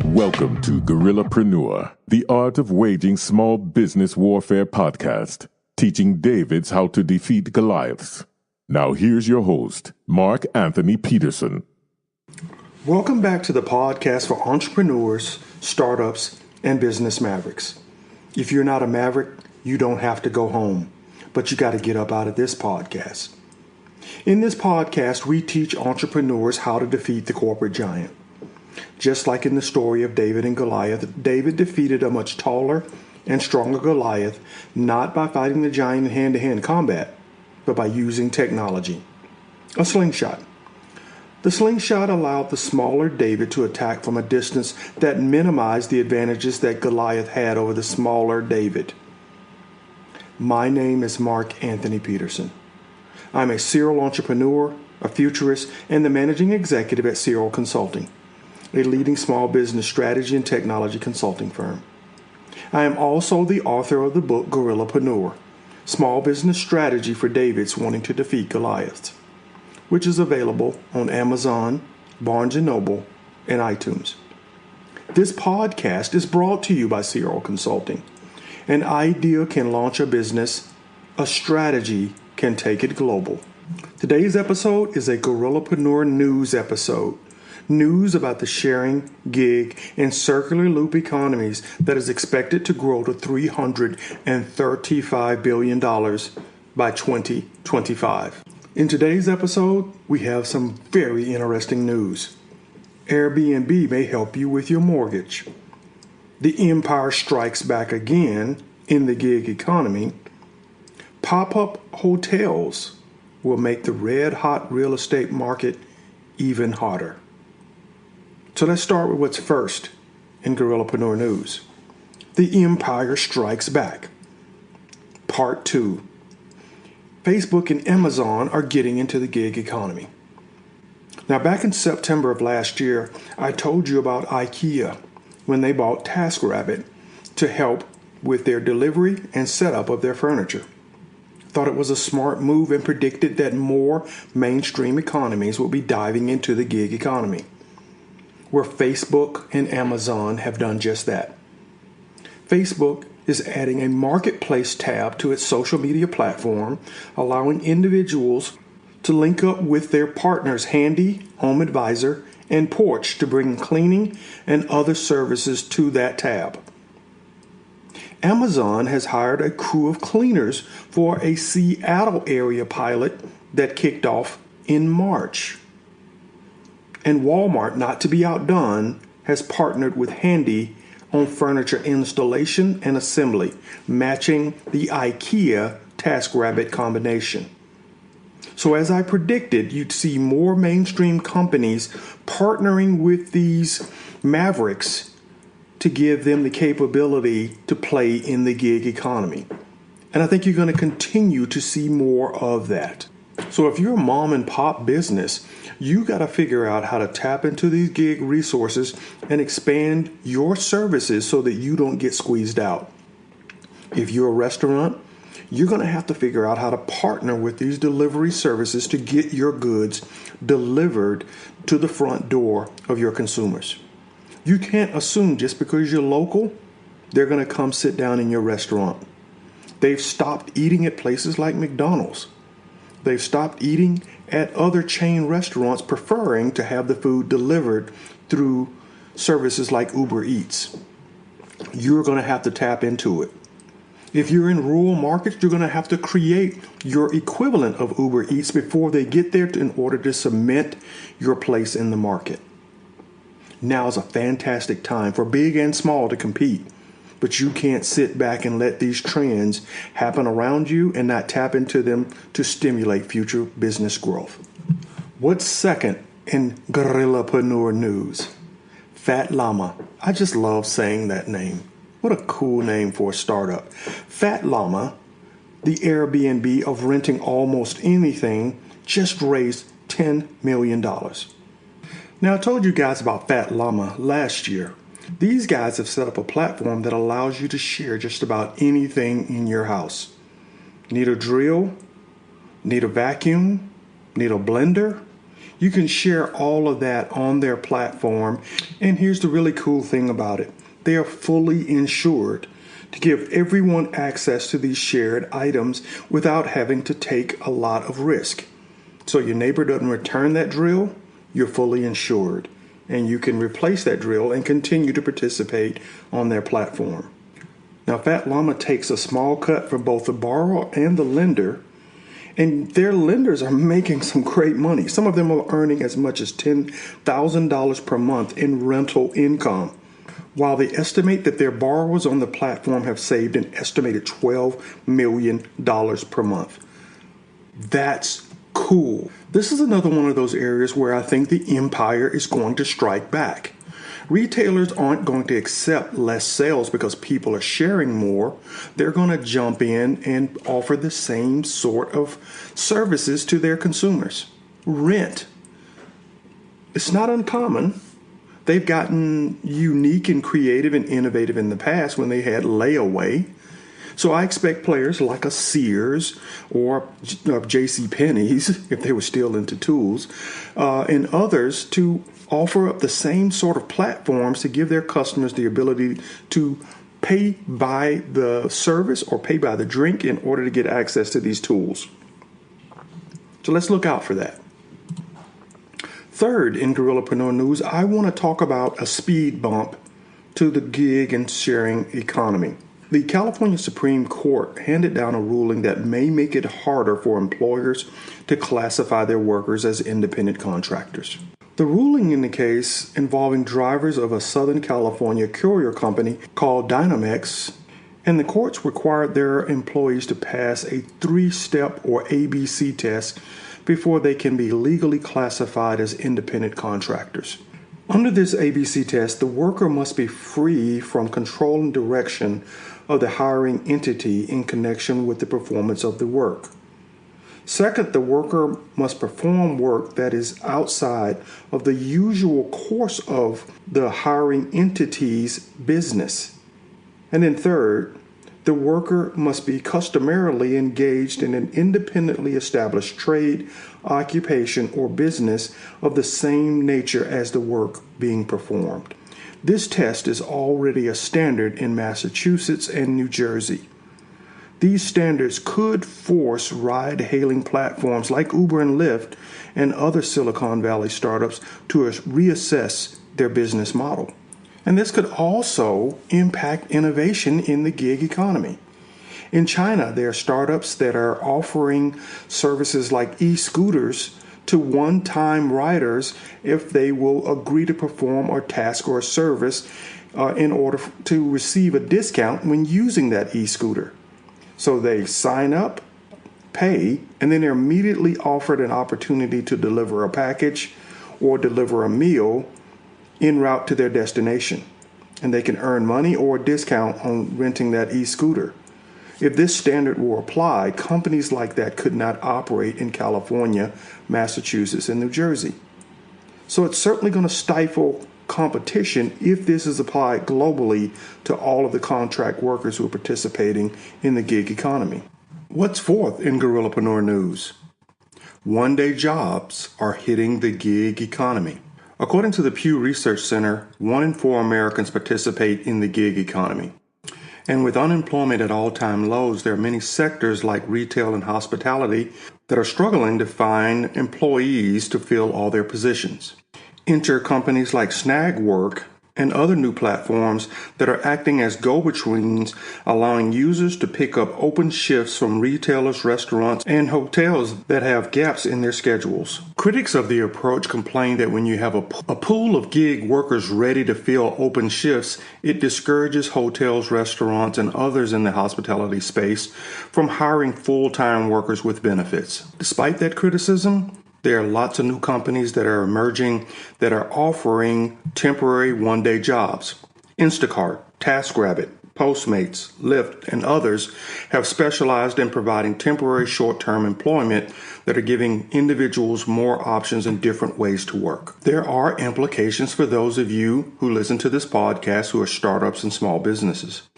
Welcome to Guerrillapreneur, the art of waging small business warfare podcast, teaching Davids how to defeat Goliaths. Now here's your host, Mark Anthony Peterson. Welcome back to the podcast for entrepreneurs, startups, and business mavericks. If you're not a maverick, you don't have to go home, but you got to get up out of this podcast. In this podcast, we teach entrepreneurs how to defeat the corporate giant. Just like in the story of David and Goliath, David defeated a much taller and stronger Goliath, not by fighting the giant in hand-to-hand combat, but by using technology. A slingshot. The slingshot allowed the smaller David to attack from a distance that minimized the advantages that Goliath had over the smaller David. My name is Mark Anthony Peterson. I'm a serial entrepreneur, a futurist, and the managing executive at Serial Consulting, a leading small business strategy and technology consulting firm. I am also the author of the book Guerrillapreneur, Small Business Strategy for Davids Wanting to Defeat Goliaths, which is available on Amazon, Barnes & Noble, and iTunes. This podcast is brought to you by Serial Consulting. An idea can launch a business, a strategy can take it global. Today's episode is a Guerrillapreneur news episode. News about the sharing, gig, and circular loop economies that is expected to grow to $335 billion by 2025. In today's episode, we have some very interesting news. Airbnb may help you with your mortgage. The empire strikes back again in the gig economy. Pop-up hotels will make the red-hot real estate market even hotter. So let's start with what's first in Guerrillapreneur News. The empire strikes back. Part 2. Facebook and Amazon are getting into the gig economy. Now, back in September of last year, I told you about IKEA when they bought TaskRabbit to help with their delivery and setup of their furniture. Thought it was a smart move and predicted that more mainstream economies will be diving into the gig economy, where Facebook and Amazon have done just that. Facebook is adding a marketplace tab to its social media platform, allowing individuals to link up with their partners Handy, Home Advisor, and Porch to bring cleaning and other services to that tab. Amazon has hired a crew of cleaners for a Seattle area pilot that kicked off in March. And Walmart, not to be outdone, has partnered with Handy on furniture installation and assembly, matching the IKEA TaskRabbit combination. So as I predicted, you'd see more mainstream companies partnering with these mavericks to give them the capability to play in the gig economy. And I think you're going to continue to see more of that. So if you're a mom and pop business, you got to figure out how to tap into these gig resources and expand your services so that you don't get squeezed out. If you're a restaurant, you're going to have to figure out how to partner with these delivery services to get your goods delivered to the front door of your consumers. You can't assume just because you're local, they're going to come sit down in your restaurant. They've stopped eating at places like McDonald's. They've stopped eating at other chain restaurants, preferring to have the food delivered through services like Uber Eats. You're going to have to tap into it. If you're in rural markets, you're going to have to create your equivalent of Uber Eats before they get there in order to cement your place in the market. Now is a fantastic time for big and small to compete. But you can't sit back and let these trends happen around you and not tap into them to stimulate future business growth. What's second in Guerrillapreneur news? Fat Llama. I just love saying that name. What a cool name for a startup. Fat Llama, the Airbnb of renting almost anything, just raised $10 million. Now, I told you guys about Fat Llama last year. These guys have set up a platform that allows you to share just about anything in your house. Need a drill? Need a vacuum? Need a blender? You can share all of that on their platform. And here's the really cool thing about it. They are fully insured to give everyone access to these shared items without having to take a lot of risk. So your neighbor doesn't return that drill, you're fully insured. And you can replace that drill and continue to participate on their platform. Now, Fat Llama takes a small cut from both the borrower and the lender, and their lenders are making some great money. Some of them are earning as much as $10,000 per month in rental income, while they estimate that their borrowers on the platform have saved an estimated $12 million per month. That's cool. This is another one of those areas where I think the empire is going to strike back. Retailers aren't going to accept less sales because people are sharing more. They're going to jump in and offer the same sort of services to their consumers. Rent. It's not uncommon. They've gotten unique and creative and innovative in the past when they had layaway. So I expect players like a Sears or J.C. Penney's, if they were still into tools, and others to offer up the same sort of platforms to give their customers the ability to pay by the service or pay by the drink in order to get access to these tools. So let's look out for that. Third, in Guerrillapreneur news, I want to talk about a speed bump to the gig and sharing economy. The California Supreme Court handed down a ruling that may make it harder for employers to classify their workers as independent contractors. The ruling in the case involving drivers of a Southern California courier company called Dynamex, and the courts required their employees to pass a 3-step or ABC test before they can be legally classified as independent contractors. Under this ABC test, the worker must be free from control and direction of the hiring entity in connection with the performance of the work. Second, the worker must perform work that is outside of the usual course of the hiring entity's business. And then third, the worker must be customarily engaged in an independently established trade, occupation, or business of the same nature as the work being performed. This test is already a standard in Massachusetts and New Jersey. These standards could force ride-hailing platforms like Uber and Lyft and other Silicon Valley startups to reassess their business model. And this could also impact innovation in the gig economy. In China, there are startups that are offering services like e-scooters to one-time riders if they will agree to perform a task or a service in order to receive a discount when using that e-scooter. So they sign up, pay, and then they're immediately offered an opportunity to deliver a package or deliver a meal en route to their destination. And they can earn money or a discount on renting that e-scooter. If this standard were applied, companies like that could not operate in California, Massachusetts, and New Jersey. So it's certainly going to stifle competition if this is applied globally to all of the contract workers who are participating in the gig economy. What's fourth in Guerrillapreneur news? One-day jobs are hitting the gig economy. According to the Pew Research Center, 1 in 4 Americans participate in the gig economy. And with unemployment at all-time lows, there are many sectors like retail and hospitality that are struggling to find employees to fill all their positions. Enter companies like Snagwork and other new platforms that are acting as go-betweens, allowing users to pick up open shifts from retailers, restaurants, and hotels that have gaps in their schedules. Critics of the approach complain that when you have a pool of gig workers ready to fill open shifts, it discourages hotels, restaurants, and others in the hospitality space from hiring full-time workers with benefits. Despite that criticism, There are lots of new companies that are emerging that are offering temporary one-day jobs. Instacart, TaskRabbit, Postmates, Lyft, and others have specialized in providing temporary short-term employment that are giving individuals more options and different ways to work. There are implications for those of you who listen to this podcast who are startups and small businesses.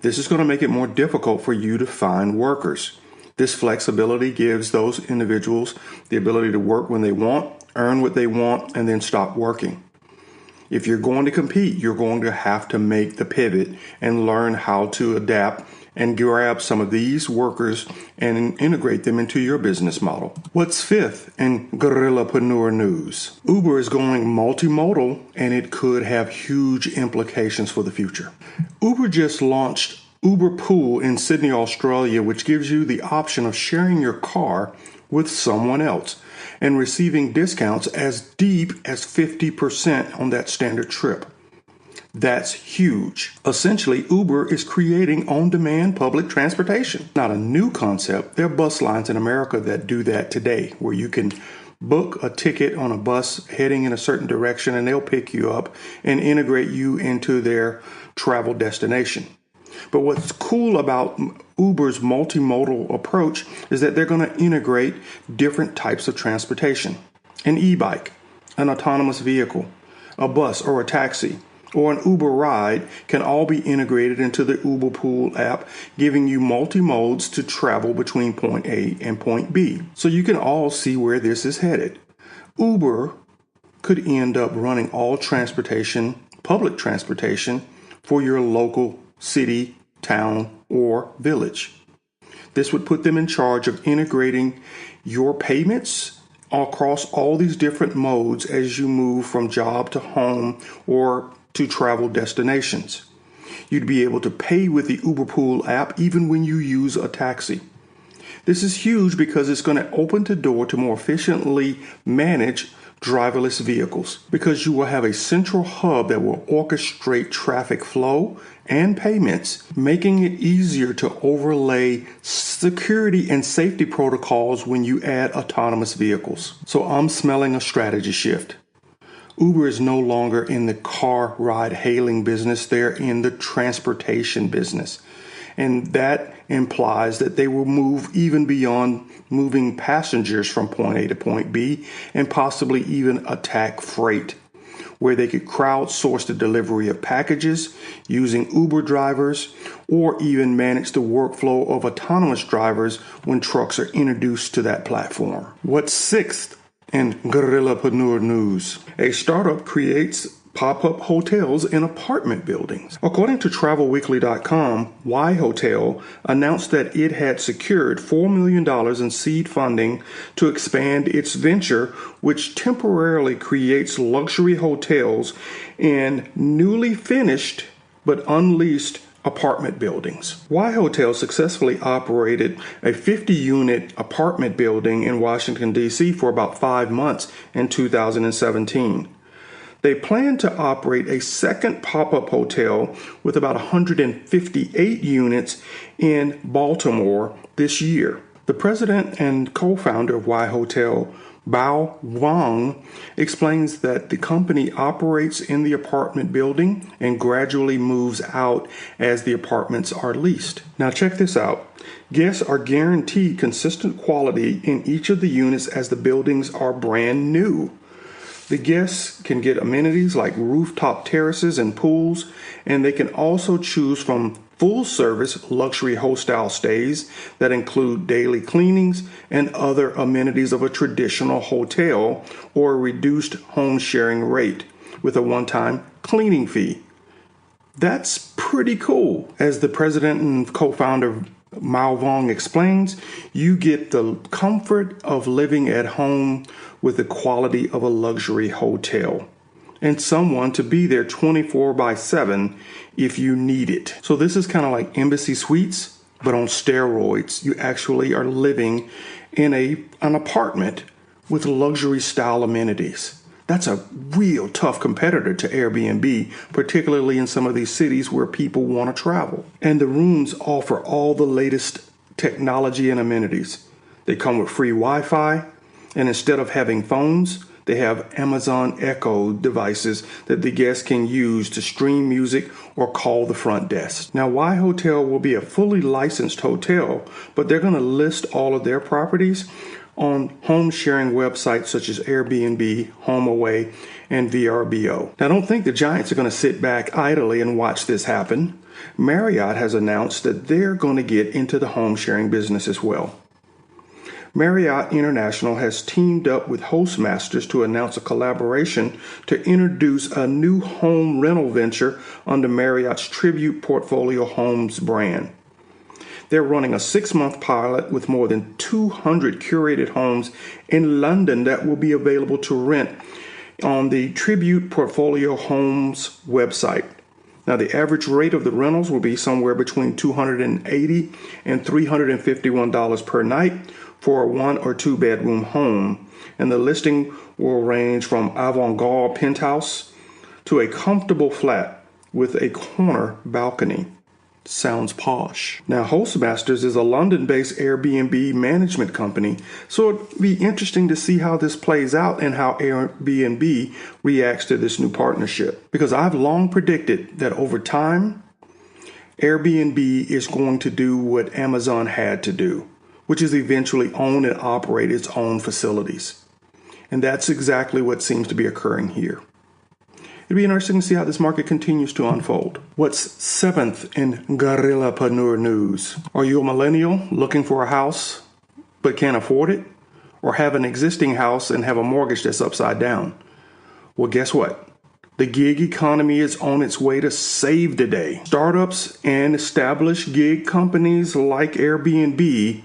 This is going to make it more difficult for you to find workers. This flexibility gives those individuals the ability to work when they want, earn what they want, and then stop working. If you're going to compete, you're going to have to make the pivot and learn how to adapt and grab some of these workers and integrate them into your business model. What's fifth in Guerrillapreneur news? Uber is going multimodal, and it could have huge implications for the future. Uber just launched Uber Pool in Sydney, Australia, which gives you the option of sharing your car with someone else and receiving discounts as deep as 50% on that standard trip. That's huge. Essentially, Uber is creating on-demand public transportation. Not a new concept. There are bus lines in America that do that today, where you can book a ticket on a bus heading in a certain direction and they'll pick you up and integrate you into their travel destination. But what's cool about Uber's multimodal approach is that they're going to integrate different types of transportation. An e-bike, an autonomous vehicle, a bus or a taxi, or an Uber ride can all be integrated into the Uber Pool app, giving you multi-modes to travel between point A and point B. So you can all see where this is headed. Uber could end up running all transportation, public transportation, for your local city, town, or village. This would put them in charge of integrating your payments across all these different modes as you move from job to home or to travel destinations. You'd be able to pay with the Uber Pool app even when you use a taxi. This is huge because it's going to open the door to more efficiently manage driverless vehicles, because you will have a central hub that will orchestrate traffic flow and payments, making it easier to overlay security and safety protocols when you add autonomous vehicles. So I'm smelling a strategy shift. Uber is no longer in the car ride hailing business. They're in the transportation business. And that implies that they will move even beyond moving passengers from point A to point B and possibly even attack freight, where they could crowdsource the delivery of packages using Uber drivers or even manage the workflow of autonomous drivers when trucks are introduced to that platform. What's sixth in Guerrillapreneur news? A startup creates pop-up hotels in apartment buildings. According to TravelWeekly.com, Y Hotel announced that it had secured $4 million in seed funding to expand its venture, which temporarily creates luxury hotels in newly finished but unleased apartment buildings. Y Hotel successfully operated a 50-unit apartment building in Washington, D.C. for about 5 months in 2017. They plan to operate a second pop-up hotel with about 158 units in Baltimore this year. The president and co-founder of Y Hotel, Bao Wang, explains that the company operates in the apartment building and gradually moves out as the apartments are leased. Now check this out. Guests are guaranteed consistent quality in each of the units as the buildings are brand new. The guests can get amenities like rooftop terraces and pools, and they can also choose from full-service luxury hostel stays that include daily cleanings and other amenities of a traditional hotel or a reduced home sharing rate with a one-time cleaning fee. That's pretty cool. As the president and co-founder Mao Vong explains, you get the comfort of living at home with the quality of a luxury hotel and someone to be there 24/7 if you need it. So this is kind of like Embassy Suites, but on steroids. You actually are living in an apartment with luxury style amenities. That's a real tough competitor to Airbnb, particularly in some of these cities where people want to travel. And the rooms offer all the latest technology and amenities. They come with free Wi-Fi, And instead of having phones, they have Amazon Echo devices that the guests can use to stream music or call the front desk. Now, Y Hotel will be a fully licensed hotel, but they're going to list all of their properties on home sharing websites such as Airbnb, HomeAway, and VRBO. Now, don't think the giants are going to sit back idly and watch this happen. Marriott has announced that they're going to get into the home sharing business as well. Marriott International has teamed up with Hostmasters to announce a collaboration to introduce a new home rental venture under Marriott's Tribute Portfolio Homes brand. They're running a 6-month pilot with more than 200 curated homes in London that will be available to rent on the Tribute Portfolio Homes website. Now, the average rate of the rentals will be somewhere between $280 and $351 per night for a 1 or 2 bedroom home. And the listing will range from avant-garde penthouse to a comfortable flat with a corner balcony. Sounds posh. Now, Hostmasters is a London-based Airbnb management company, so it'd be interesting to see how this plays out and how Airbnb reacts to this new partnership. Because I've long predicted that over time, Airbnb is going to do what Amazon had to do, which is eventually own and operate its own facilities. And that's exactly what seems to be occurring here. It'd be interesting to see how this market continues to unfold. What's 7th in Guerrillapreneur news? Are you a millennial looking for a house but can't afford it? Or have an existing house and have a mortgage that's upside down? Well, guess what? The gig economy is on its way to save the day. Startups and established gig companies like Airbnb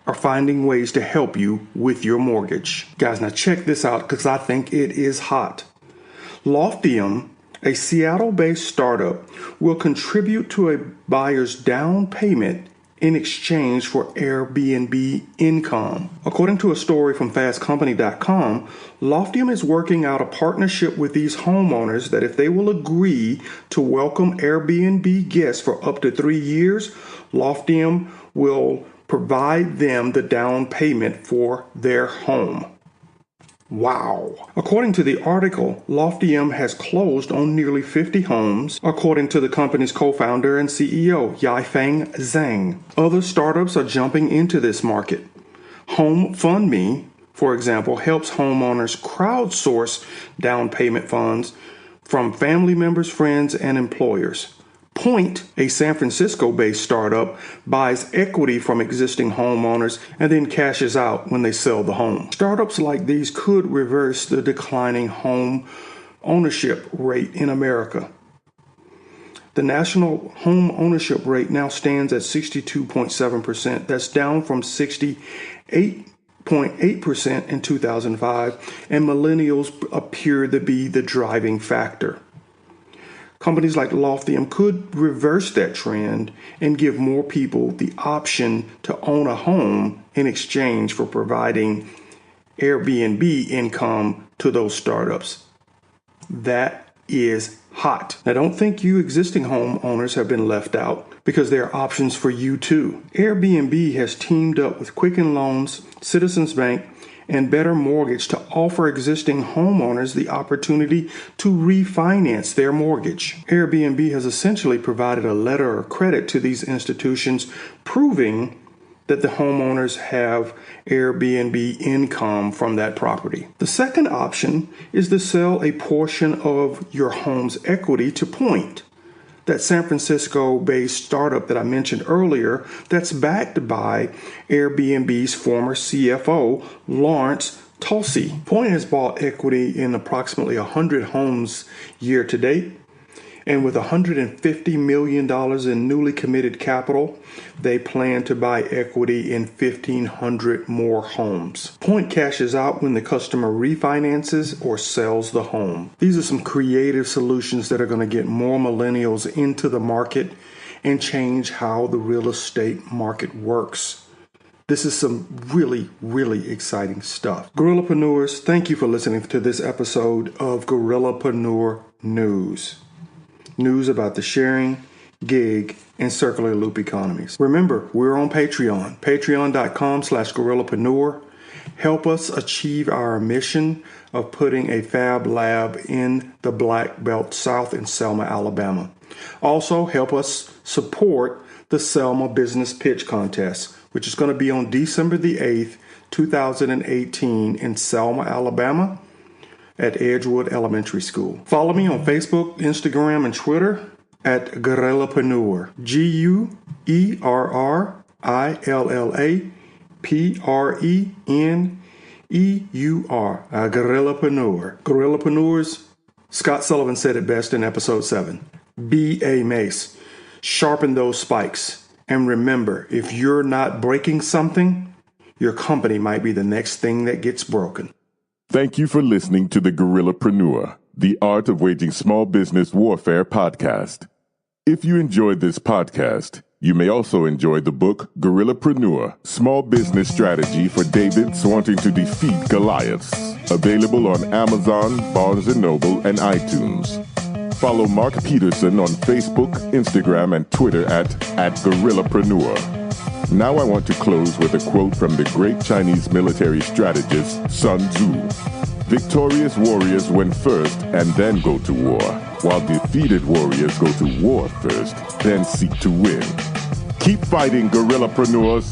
are finding ways to help you with your mortgage. Guys, now check this out because I think it is hot. Loftium, a Seattle-based startup, will contribute to a buyer's down payment in exchange for Airbnb income. According to a story from fastcompany.com, Loftium is working out a partnership with these homeowners that if they will agree to welcome Airbnb guests for up to 3 years, Loftium will provide them the down payment for their home. Wow. According to the article, Loftium has closed on nearly 50 homes, according to the company's co-founder and CEO, Yifeng Zhang. Other startups are jumping into this market. HomeFundMe, for example, helps homeowners crowdsource down payment funds from family members, friends, and employers. Point, a San Francisco-based startup, buys equity from existing homeowners and then cashes out when they sell the home. Startups like these could reverse the declining home ownership rate in America. The national home ownership rate now stands at 62.7%. That's down from 68.8% in 2005, and millennials appear to be the driving factor. Companies like Loftium could reverse that trend and give more people the option to own a home in exchange for providing Airbnb income to those startups. That is hot. Now, don't think you existing homeowners have been left out because there are options for you too. Airbnb has teamed up with Quicken Loans, Citizens Bank, and Better Mortgage to offer existing homeowners the opportunity to refinance their mortgage. Airbnb has essentially provided a letter of credit to these institutions, proving that the homeowners have Airbnb income from that property. The second option is to sell a portion of your home's equity to Point, that San Francisco-based startup that I mentioned earlier that's backed by Airbnb's former CFO, Lawrence Tulsi. Point has bought equity in approximately 100 homes year to date. And with $150 million in newly committed capital, they plan to buy equity in 1,500 more homes. Point cashes out when the customer refinances or sells the home. These are some creative solutions that are going to get more millennials into the market and change how the real estate market works. This is some really, really exciting stuff. Guerrillapreneurs, thank you for listening to this episode of Guerrillapreneur News. News about the sharing, gig, and circular loop economies. Remember, we're on Patreon, patreon.com/guerrillapreneur. Help us achieve our mission of putting a Fab Lab in the Black Belt South in Selma, Alabama. Also, help us support the Selma Business Pitch Contest, which is going to be on December the 8th, 2018 in Selma, Alabama at Edgewood Elementary School. Follow me on Facebook, Instagram, and Twitter at Guerrillapreneur. Guerrillapreneur. Guerrillapreneur. Guerrillapreneurs. Scott Sullivan said it best in episode 7. Be a mace. Sharpen those spikes. And remember, if you're not breaking something, your company might be the next thing that gets broken. Thank you for listening to the Guerrillapreneur, the Art of Waging Small Business Warfare podcast. If you enjoyed this podcast, you may also enjoy the book Guerrillapreneur, Small Business Strategy for Davids Wanting to Defeat Goliaths, available on Amazon, Barnes & Noble, and iTunes. Follow Mark Peterson on Facebook, Instagram, and Twitter at Guerrillapreneur. Now I want to close with a quote from the great Chinese military strategist Sun Tzu. Victorious warriors win first and then go to war, while defeated warriors go to war first, then seek to win. Keep fighting, guerrillapreneurs.